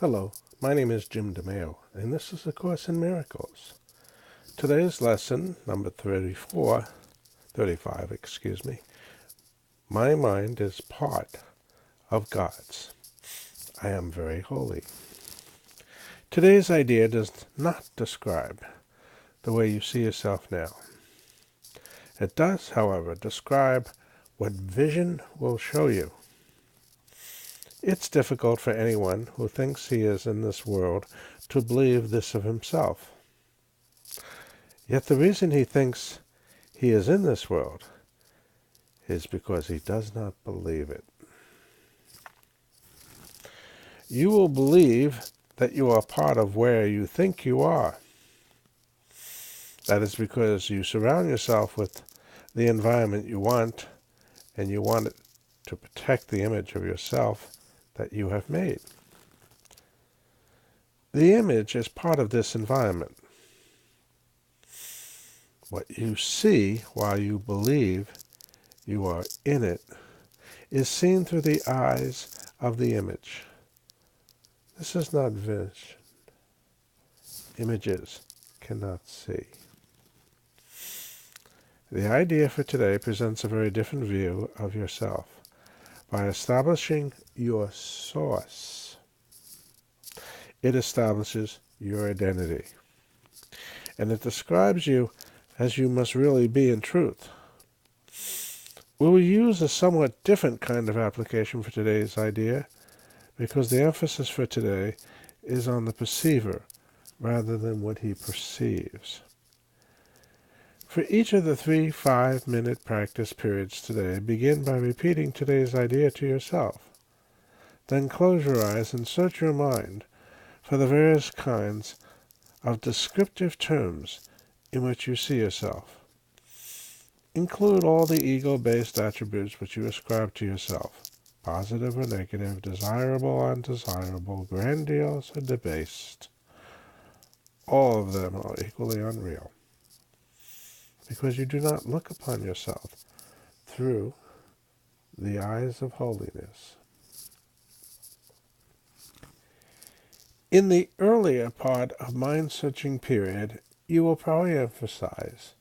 Hello, my name is Jim DeMeo, and this is A Course in Miracles. Today's lesson, number 35, My mind is part of God's. I am very holy. Today's idea does not describe the way you see yourself now. It does, however, describe what vision will show you. It's difficult for anyone who thinks he is in this world to believe this of himself. Yet the reason he thinks he is in this world is because he does not believe it. You will believe that you are part of where you think you are. That is because you surround yourself with the environment you want, and you want it to protect the image of yourself that you have made. The image is part of this environment. What you see while you believe you are in it is seen through the eyes of the image. This is not vision. Images cannot see. The idea for today presents a very different view of yourself. By establishing your source, it establishes your identity. And it describes you as you must really be in truth. We will use a somewhat different kind of application for today's idea, because the emphasis for today is on the perceiver rather than what he perceives. For each of the 3 5-minute practice periods today, begin by repeating today's idea to yourself. Then close your eyes and search your mind for the various kinds of descriptive terms in which you see yourself. Include all the ego-based attributes which you ascribe to yourself, positive or negative, desirable or undesirable, grandiose or debased. All of them are equally unreal, because you do not look upon yourself through the eyes of holiness. In the earlier part of mind-searching period, you will probably emphasize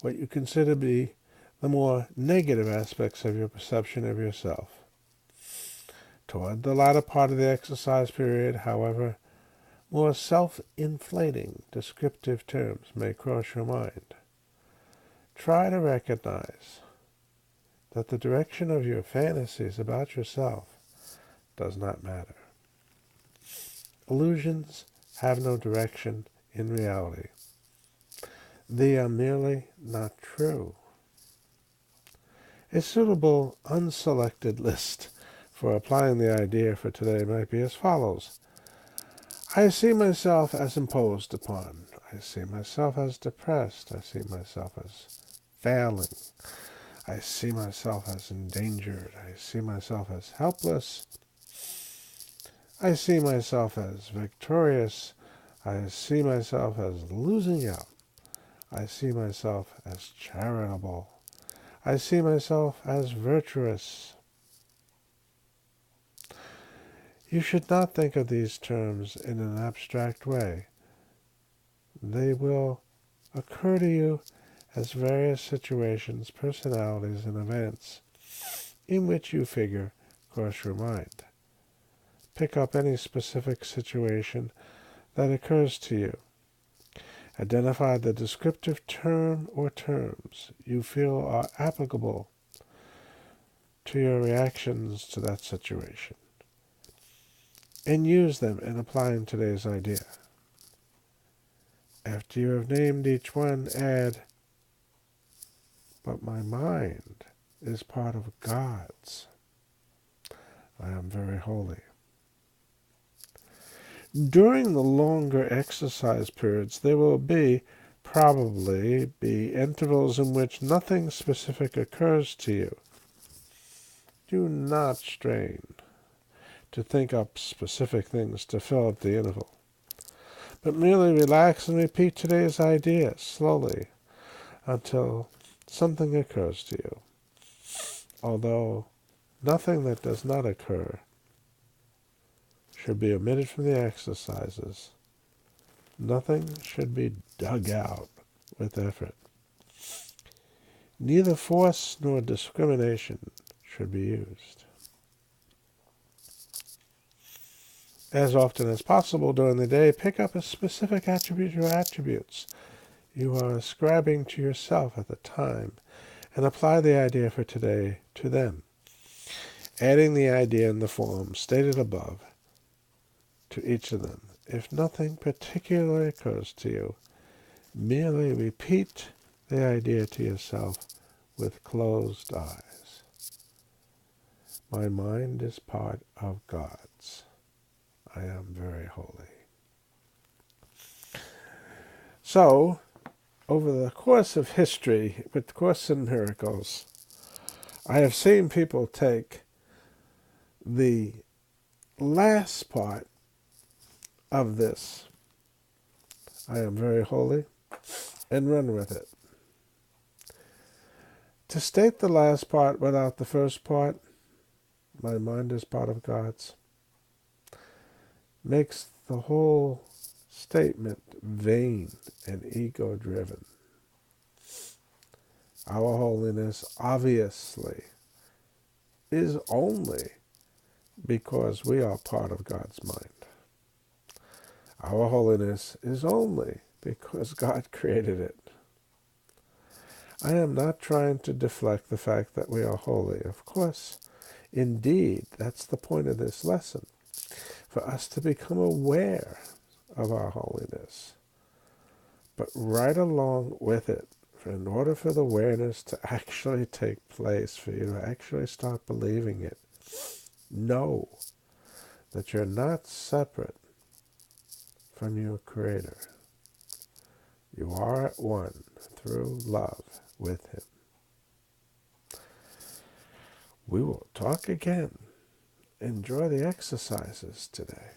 what you consider to be the more negative aspects of your perception of yourself. Toward the latter part of the exercise period, however, more self-inflating descriptive terms may cross your mind. Try to recognize that the direction of your fantasies about yourself does not matter. Illusions have no direction in reality. They are merely not true. A suitable unselected list for applying the idea for today might be as follows. I see myself as imposed upon. I see myself as depressed. I see myself as failing. I see myself as endangered. I see myself as helpless. I see myself as victorious. I see myself as losing out. I see myself as charitable. I see myself as virtuous. You should not think of these terms in an abstract way. They will occur to you as various situations, personalities, and events in which you figure cross your mind. Pick up any specific situation that occurs to you. Identify the descriptive term or terms you feel are applicable to your reactions to that situation, and use them in applying today's idea. After you have named each one, add, but my mind is part of God's. I am very holy. During the longer exercise periods, there will probably be intervals in which nothing specific occurs to you. Do not strain to think up specific things to fill up the interval, but merely relax and repeat today's idea slowly until something occurs to you. Although nothing that does not occur should be omitted from the exercises. Nothing should be dug out with effort. Neither force nor discrimination should be used. As often as possible during the day, pick up a specific attribute or attributes you are ascribing to yourself at the time and apply the idea for today to them, adding the idea in the form stated above to each of them. If nothing particularly occurs to you, merely repeat the idea to yourself with closed eyes. My mind is part of God's. I am very holy. So, over the course of history, with Course in Miracles, I have seen people take the last part of this, I am very holy, and run with it. To state the last part without the first part, my mind is part of God's, makes the whole statement vain and ego-driven. Our holiness, obviously, is only because we are part of God's mind. Our holiness is only because God created it. I am not trying to deflect the fact that we are holy. Of course, indeed, that's the point of this lesson, for us to become aware of our holiness. But right along with it, in order for the awareness to actually take place, for you to actually start believing it, know that you're not separate from your Creator. You are at one through love with Him. We will talk again. Enjoy the exercises today.